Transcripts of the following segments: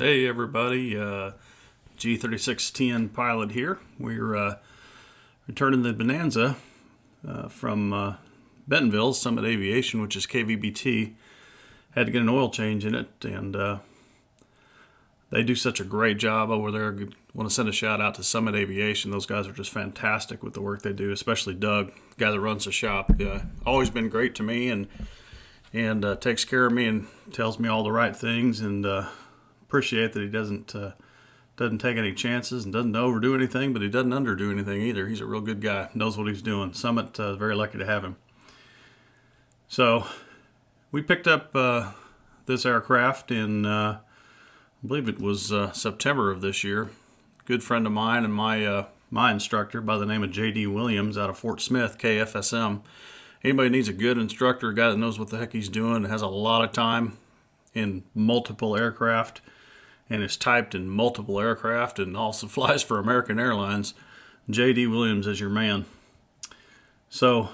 Hey everybody, G36TN pilot here. We're returning the Bonanza from Bentonville, Summit Aviation, which is KVBT. Had to get an oil change in it, and they do such a great job over there. Want to send a shout out to Summit Aviation. Those guys are just fantastic with the work they do, especially Doug, the guy that runs the shop. Always been great to me and takes care of me and tells me all the right things, and appreciate that he doesn't take any chances and doesn't overdo anything, but he doesn't underdo anything either. He's a real good guy, knows what he's doing. Summit, very lucky to have him. So we picked up this aircraft in, I believe it was September of this year. Good friend of mine and my instructor by the name of J.D. Williams out of Fort Smith, KFSM. Anybody needs a good instructor, a guy that knows what the heck he's doing, has a lot of time in multiple aircraft, and is typed in multiple aircraft, and also flies for American Airlines. J.D. Williams is your man. So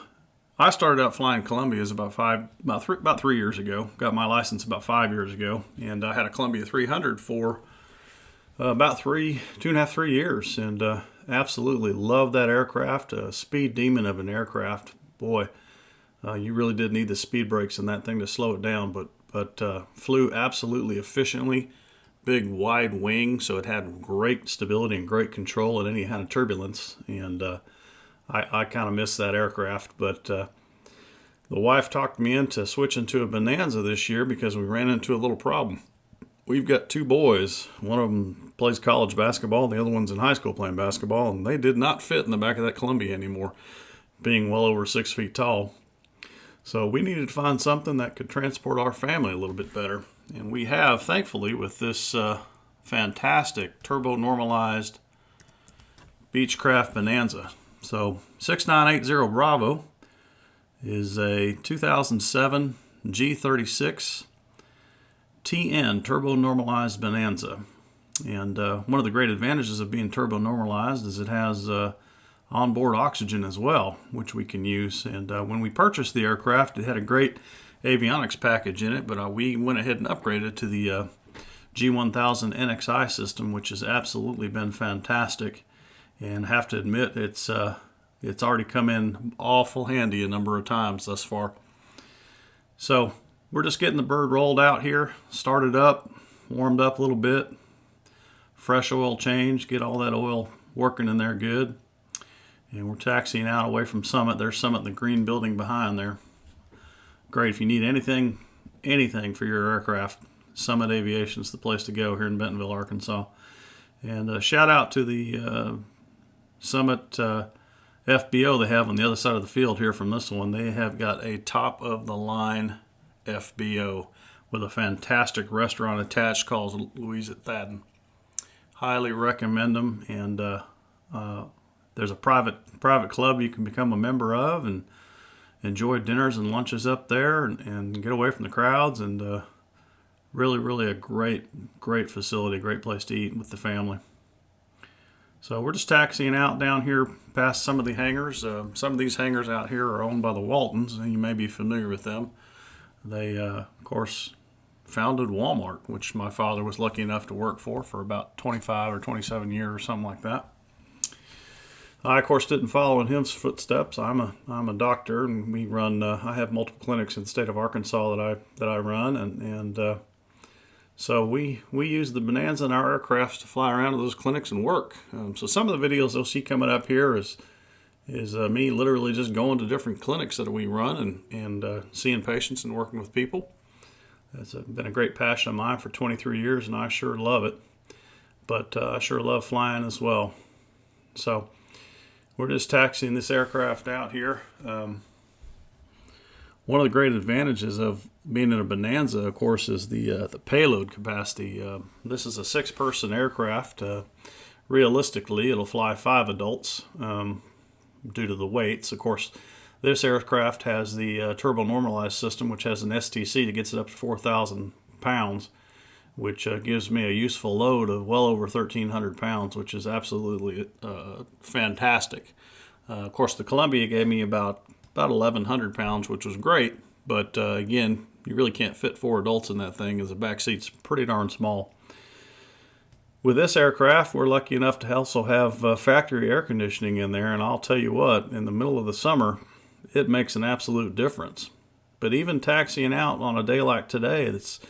I started out flying Columbias about 3 years ago. Got my license about 5 years ago, and I had a Columbia 300 for about 2.5-3 years, and absolutely loved that aircraft. A speed demon of an aircraft. Boy, you really did need the speed brakes in that thing to slow it down, but flew absolutely efficiently. Big wide wing, so it had great stability and great control at any kind of turbulence, and I kind of missed that aircraft, but the wife talked me into switching to a Bonanza this year because we ran into a little problem. We've got two boys. One of them plays college basketball, the other one's in high school playing basketball, and they did not fit in the back of that Columbia anymore, being well over 6 feet tall. So we needed to find something that could transport our family a little bit better. And we have, thankfully, with this fantastic turbo-normalized Beechcraft Bonanza. So 6980 Bravo is a 2007 G36 TN turbo-normalized Bonanza. And one of the great advantages of being turbo-normalized is it has onboard oxygen as well, which we can use. And when we purchased the aircraft, it had a great avionics package in it, but we went ahead and upgraded to the G1000 NXI system, which has absolutely been fantastic. And have to admit, it's already come in awful handy a number of times thus far. So we're just getting the bird rolled out here, started up, warmed up a little bit, fresh oil change, get all that oil working in there good. And we're taxiing out away from Summit. There's Summit in the green building behind there. Great. If you need anything for your aircraft, Summit Aviation is the place to go here in Bentonville, Arkansas. And shout out to the Summit FBO they have on the other side of the field here from this one. They have got a top-of-the-line FBO with a fantastic restaurant attached called Louise at Thadden. Highly recommend them. And there's a private club you can become a member of and enjoy dinners and lunches up there and get away from the crowds, and really a great facility, great place to eat with the family. So we're just taxiing out down here past some of the hangars. Some of these hangars out here are owned by the Waltons, and you may be familiar with them. They, of course, founded Walmart, which my father was lucky enough to work for about 25 or 27 years or something like that. I, of course, didn't follow in his footsteps. I'm a doctor, and we run. I have multiple clinics in the state of Arkansas that I run, and so we use the Bonanza in our aircrafts to fly around to those clinics and work. So some of the videos you'll see coming up here is me literally just going to different clinics that we run and seeing patients and working with people. It's been a great passion of mine for 23 years, and I sure love it. But I sure love flying as well. So we're just taxiing this aircraft out here. One of the great advantages of being in a Bonanza, of course, is the payload capacity. This is a 6-person aircraft. Realistically, it'll fly 5 adults due to the weights. Of course, this aircraft has the turbo-normalized system, which has an STC that gets it up to 4,000 pounds, which gives me a useful load of well over 1,300 pounds, which is absolutely fantastic. Of course, the Columbia gave me about 1,100 pounds, which was great, but again, you really can't fit 4 adults in that thing, as the back seat's pretty darn small. With this aircraft, we're lucky enough to also have factory air conditioning in there, and I'll tell you what, in the middle of the summer, it makes an absolute difference. But even taxiing out on a day like today, it's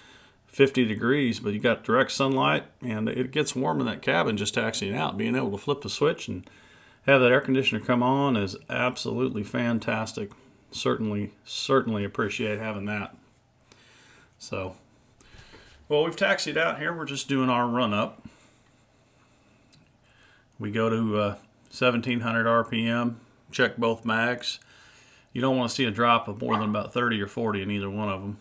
50 degrees, but you got direct sunlight, and it gets warm in that cabin just taxiing out. Being able to flip the switch and have that air conditioner come on is absolutely fantastic. Certainly appreciate having that. So, well, we've taxied out here. We're just doing our run up. We go to 1700 RPM, check both mags. You don't want to see a drop of more than about 30 or 40 in either one of them.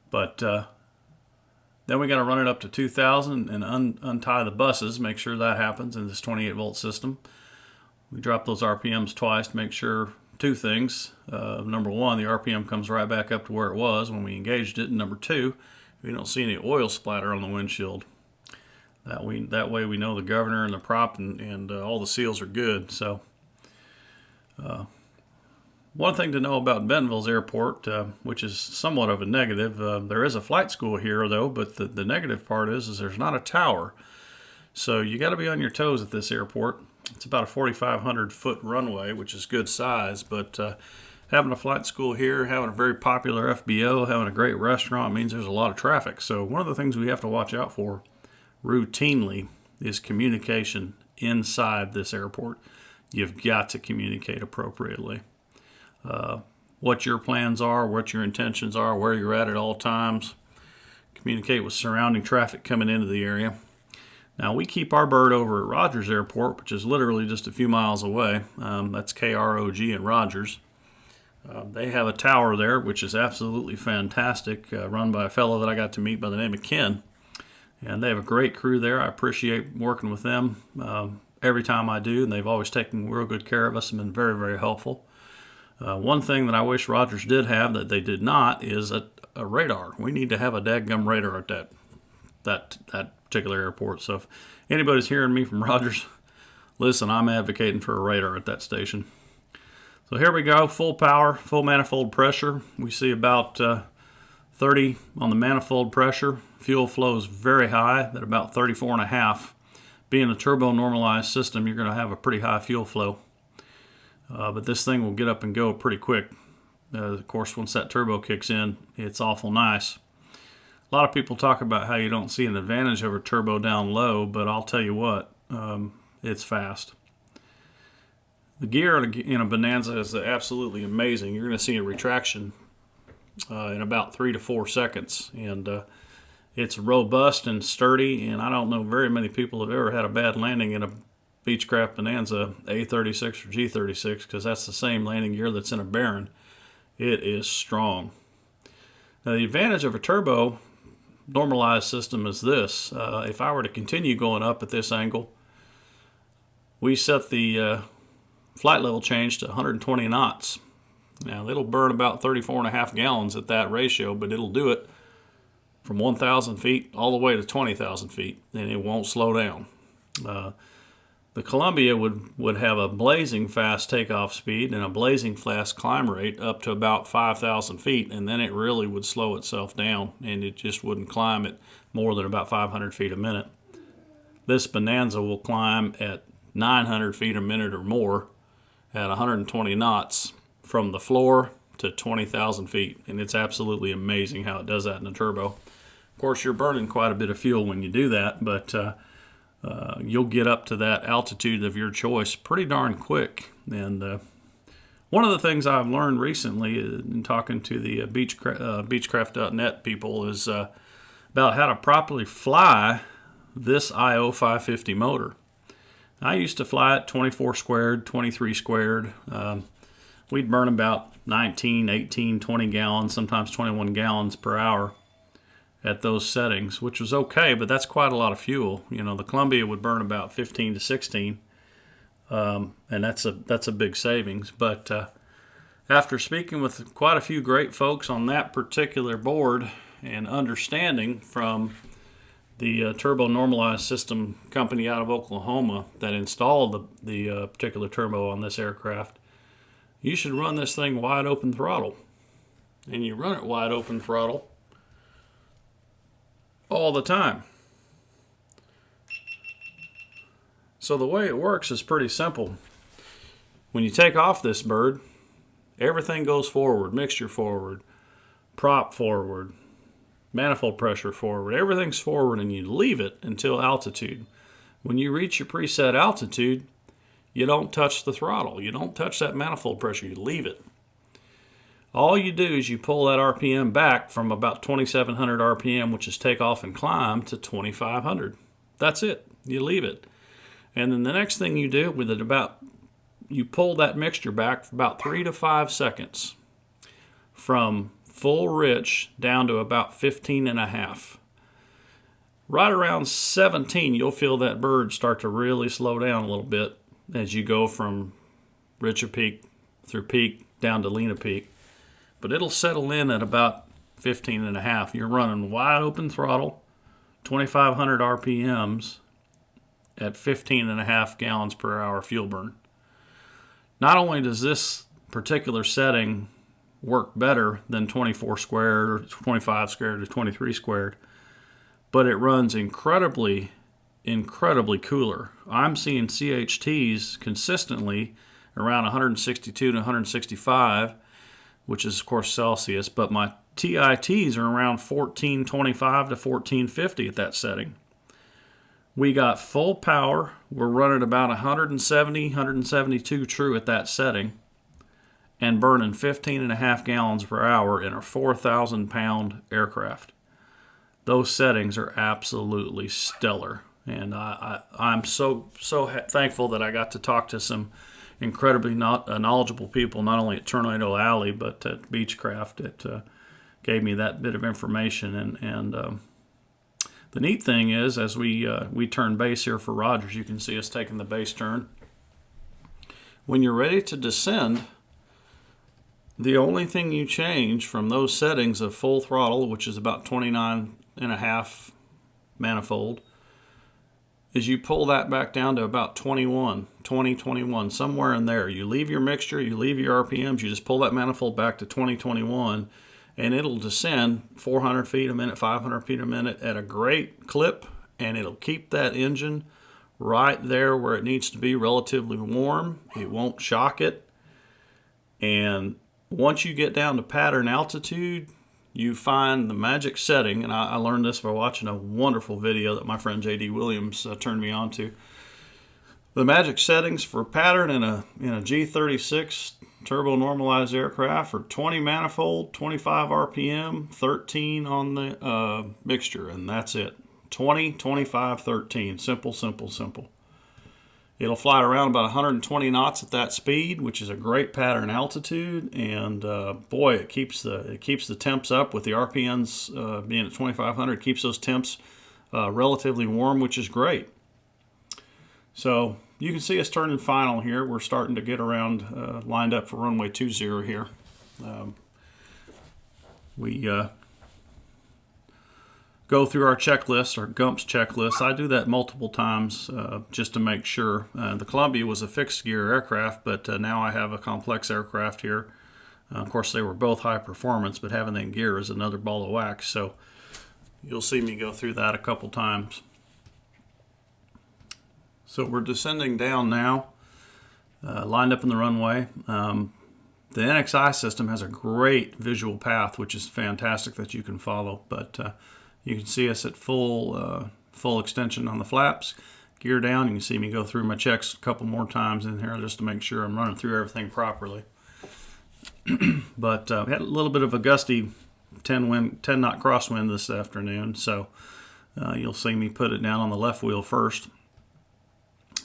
But then we got to run it up to 2000 and untie the buses, make sure that happens in this 28 volt system. We drop those RPMs twice to make sure two things. Number one, the RPM comes right back up to where it was when we engaged it. And number two, we don't see any oil splatter on the windshield. That way we know the governor and the prop and all the seals are good. So one thing to know about Bentonville's airport, which is somewhat of a negative, there is a flight school here though, but the negative part is there's not a tower. So you got to be on your toes at this airport. It's about a 4,500 foot runway, which is good size, but having a flight school here, having a very popular FBO, having a great restaurant means there's a lot of traffic. So one of the things we have to watch out for routinely is communication inside this airport. You've got to communicate appropriately. What your plans are, what your intentions are, where you're at all times. Communicate with surrounding traffic coming into the area. Now, we keep our bird over at Rogers Airport, which is literally just a few miles away. That's KROG in Rogers. They have a tower there, which is absolutely fantastic, run by a fellow that I got to meet by the name of Ken. And they have a great crew there. I appreciate working with them every time I do, and they've always taken real good care of us and been very, very helpful. One thing that I wish Rogers did have that they did not is a radar. We need to have a dadgum radar at that particular airport. So if anybody's hearing me from Rogers, listen, I'm advocating for a radar at that station. So here we go, full power, full manifold pressure. We see about 30 on the manifold pressure. Fuel flow is very high at about 34.5. Being a turbo normalized system, you're going to have a pretty high fuel flow. But this thing will get up and go pretty quick. Of course, once that turbo kicks in, it's awful nice. A lot of people talk about how you don't see an advantage over turbo down low, but I'll tell you what, it's fast. The gear in a Bonanza is absolutely amazing. You're going to see a retraction in about 3 to 4 seconds, and it's robust and sturdy, and I don't know very many people have ever had a bad landing in a Beechcraft Bonanza A36 or G36, because that's the same landing gear that's in a Baron. It is strong. Now, the advantage of a turbo normalized system is this. If I were to continue going up at this angle, we set the flight level change to 120 knots. Now, it'll burn about 34.5 gallons at that ratio, but it'll do it from 1,000 feet all the way to 20,000 feet, and it won't slow down. The Columbia would have a blazing fast takeoff speed and a blazing fast climb rate up to about 5,000 feet, and then it really would slow itself down, and it just wouldn't climb at more than about 500 feet a minute. This Bonanza will climb at 900 feet a minute or more at 120 knots from the floor to 20,000 feet, and it's absolutely amazing how it does that in a turbo. Of course, you're burning quite a bit of fuel when you do that, but you'll get up to that altitude of your choice pretty darn quick. And one of the things I've learned recently in talking to the Beechcraft.net people is about how to properly fly this IO 550 motor. I used to fly it 24 squared, 23 squared. We'd burn about 19, 18, 20 gallons, sometimes 21 gallons per hour at those settings, which was okay, but that's quite a lot of fuel. You know, the Columbia would burn about 15 to 16, and that's a big savings. But after speaking with quite a few great folks on that particular board and understanding from the turbo normalized system company out of Oklahoma that installed the particular turbo on this aircraft, you should run this thing wide open throttle. And you run it wide open throttle all the time. So the way it works is pretty simple. When you take off this bird, everything goes forward, mixture forward, prop forward, manifold pressure forward, everything's forward, and you leave it until altitude. When you reach your preset altitude, you don't touch the throttle. You don't touch that manifold pressure. You leave it. All you do is you pull that RPM back from about 2,700 RPM, which is takeoff and climb, to 2,500. That's it. You leave it. And then the next thing you do with it, you pull that mixture back for about 3 to 5 seconds from full rich down to about 15.5. Right around 17, you'll feel that bird start to really slow down a little bit as you go from richer peak through peak down to leaner peak. But it'll settle in at about 15.5. You're running wide open throttle, 2,500 RPMs at 15.5 gallons per hour fuel burn. Not only does this particular setting work better than 24 squared or 25 squared or 23 squared, but it runs incredibly cooler. I'm seeing CHTs consistently around 162 to 165, which is of course Celsius, but my TITs are around 1425 to 1450 at that setting. We got full power. We're running about 170, 172 true at that setting and burning 15.5 gallons per hour in a 4,000 pound aircraft. Those settings are absolutely stellar. And I'm so thankful that I got to talk to some incredibly knowledgeable people, not only at Tornado Alley, but at Beechcraft, that gave me that bit of information. And the neat thing is, as we turn base here for Rogers, you can see us taking the base turn. When you're ready to descend, the only thing you change from those settings of full throttle, which is about 29.5 manifold, is you pull that back down to about 21, somewhere in there. You leave your mixture, you leave your RPMs, you just pull that manifold back to 21, and it'll descend 400 feet a minute, 500 feet a minute at a great clip, and it'll keep that engine right there where it needs to be, relatively warm. It won't shock it. And once you get down to pattern altitude, you find the magic setting, and I learned this by watching a wonderful video that my friend J.D. Williams turned me on to. The magic settings for pattern in a G36 turbo normalized aircraft are 20 manifold, 25 RPM, 13 on the mixture, and that's it. 20, 25, 13. Simple, simple, simple. It'll fly around about 120 knots at that speed, which is a great pattern altitude, and boy, it keeps the temps up with the RPMs being at 2,500. It keeps those temps relatively warm, which is great. So you can see us turning final here. We're starting to get around lined up for runway 20 here. We go through our checklist, our GUMPS checklist. I do that multiple times just to make sure. The Columbia was a fixed gear aircraft, but now I have a complex aircraft here. Of course, they were both high performance, but having that gear is another ball of wax. So you'll see me go through that a couple times. So we're descending down now, lined up in the runway. The NXI system has a great visual path, which is fantastic that you can follow, but you can see us at full extension on the flaps. Gear down. You can see me go through my checks a couple more times in here just to make sure I'm running through everything properly. But we had a little bit of a gusty 10 knot crosswind this afternoon, so you'll see me put it down on the left wheel first,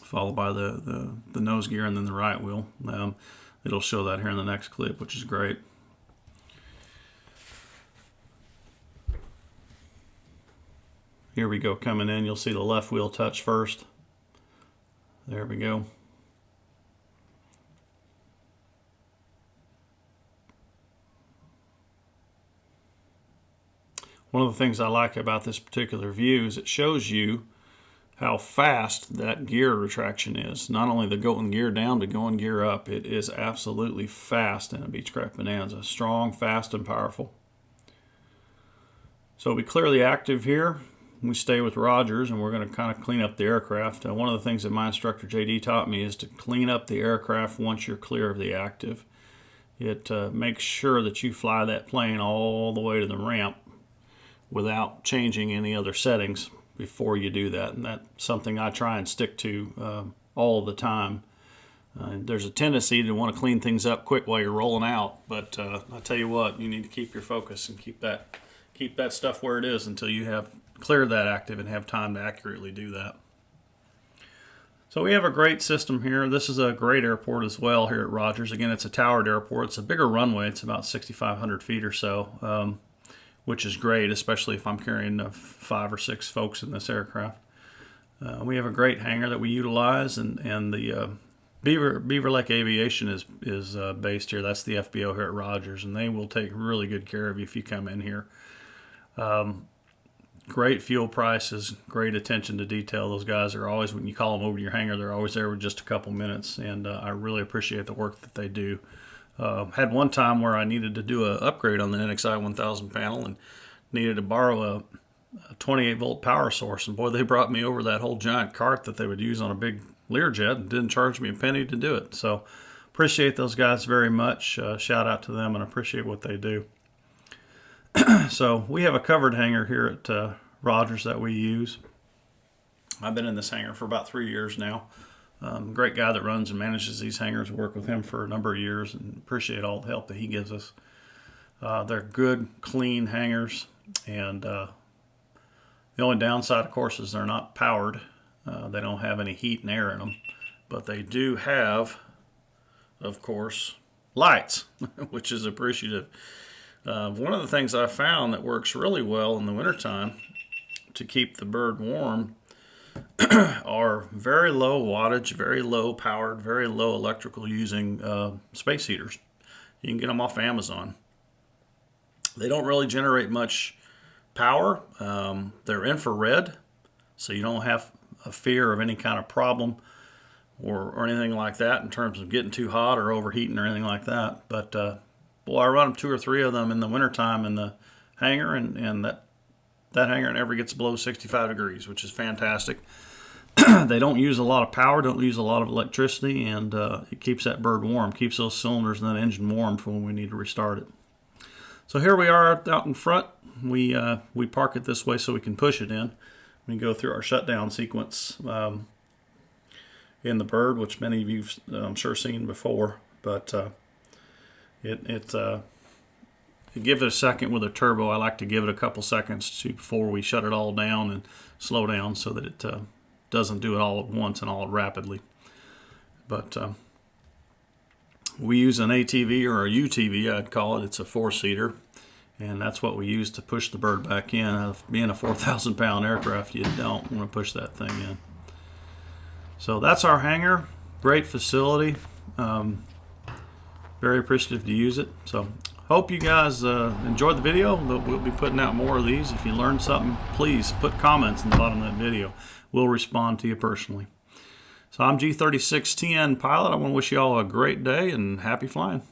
followed by the nose gear and then the right wheel. It'll show that here in the next clip, which is great. Here we go, coming in. You'll see the left wheel touch first. There we go. One of the things I like about this particular view is it shows you how fast that gear retraction is. Not only the going gear down to going gear up, it is absolutely fast in a Beechcraft Bonanza. Strong, fast, and powerful. So we clearly active here. we stay with Rogers, and we're going to kind of clean up the aircraft. One of the things that my instructor JD taught me is to clean up the aircraft once you're clear of the active. It makes sure that you fly that plane all the way to the ramp without changing any other settings before you do that. And that's something I try and stick to all the time. There's a tendency to want to clean things up quick while you're rolling out, but I tell you what, you need to keep your focus and keep that stuff where it is until you have cleared that active and have time to accurately do that. So we have a great system here. This is a great airport as well here at Rogers. Again, it's a towered airport. It's a bigger runway. It's about 6,500 feet or so, which is great, especially if I'm carrying 5 or 6 folks in this aircraft. We have a great hangar that we utilize, and the Beaver Lake Aviation is based here. That's the FBO here at Rogers, and they will take really good care of you if you come in here. Great fuel prices, great attention to detail. Those guys are always, when you call them over to your hangar, they're always there with just a couple minutes, and I really appreciate the work that they do. Had one time where I needed to do an upgrade on the NXI 1000 panel and needed to borrow a 28-volt power source, and boy, they brought me over that whole giant cart that they would use on a big Learjet and didn't charge me a penny to do it. So appreciate those guys very much. Shout out to them and appreciate what they do. So we have a covered hangar here at Rogers that we use. I've been in this hangar for about 3 years now. Great guy that runs and manages these hangars. Worked with him for a number of years and appreciate all the help that he gives us. They're good, clean hangars, and the only downside, of course, is they're not powered. They don't have any heat and air in them, but they do have, of course, lights, which is appreciative. One of the things I found that works really well in the wintertime to keep the bird warm are very low wattage, very low powered, very low electrical using space heaters. You can get them off Amazon. They don't really generate much power. They're infrared, so you don't have a fear of any kind of problem or anything like that in terms of getting too hot or overheating or anything like that. But boy, I run 2 or 3 of them in the wintertime in the hangar, and that hangar never gets below 65 degrees, which is fantastic. They don't use a lot of power, don't use a lot of electricity, and it keeps that bird warm, keeps those cylinders and that engine warm for when we need to restart it. So here we are out in front. We park it this way so we can push it in. We go through our shutdown sequence in the bird, which many of you've, I'm sure, seen before, but it give it a second with a turbo. I like to give it a couple seconds before we shut it all down and slow down so that it doesn't do it all at once and all rapidly. But we use an ATV or a UTV, I'd call it. It's a 4-seater, and that's what we use to push the bird back in. Being a 4,000-pound aircraft, you don't want to push that thing in. So that's our hangar. Great facility. Very appreciative to use it. So hope you guys enjoyed the video. We'll be putting out more of these. If you learned something, please put comments in the bottom of that video. We'll respond to you personally. So I'm G36TN pilot. I want to wish you all a great day and happy flying.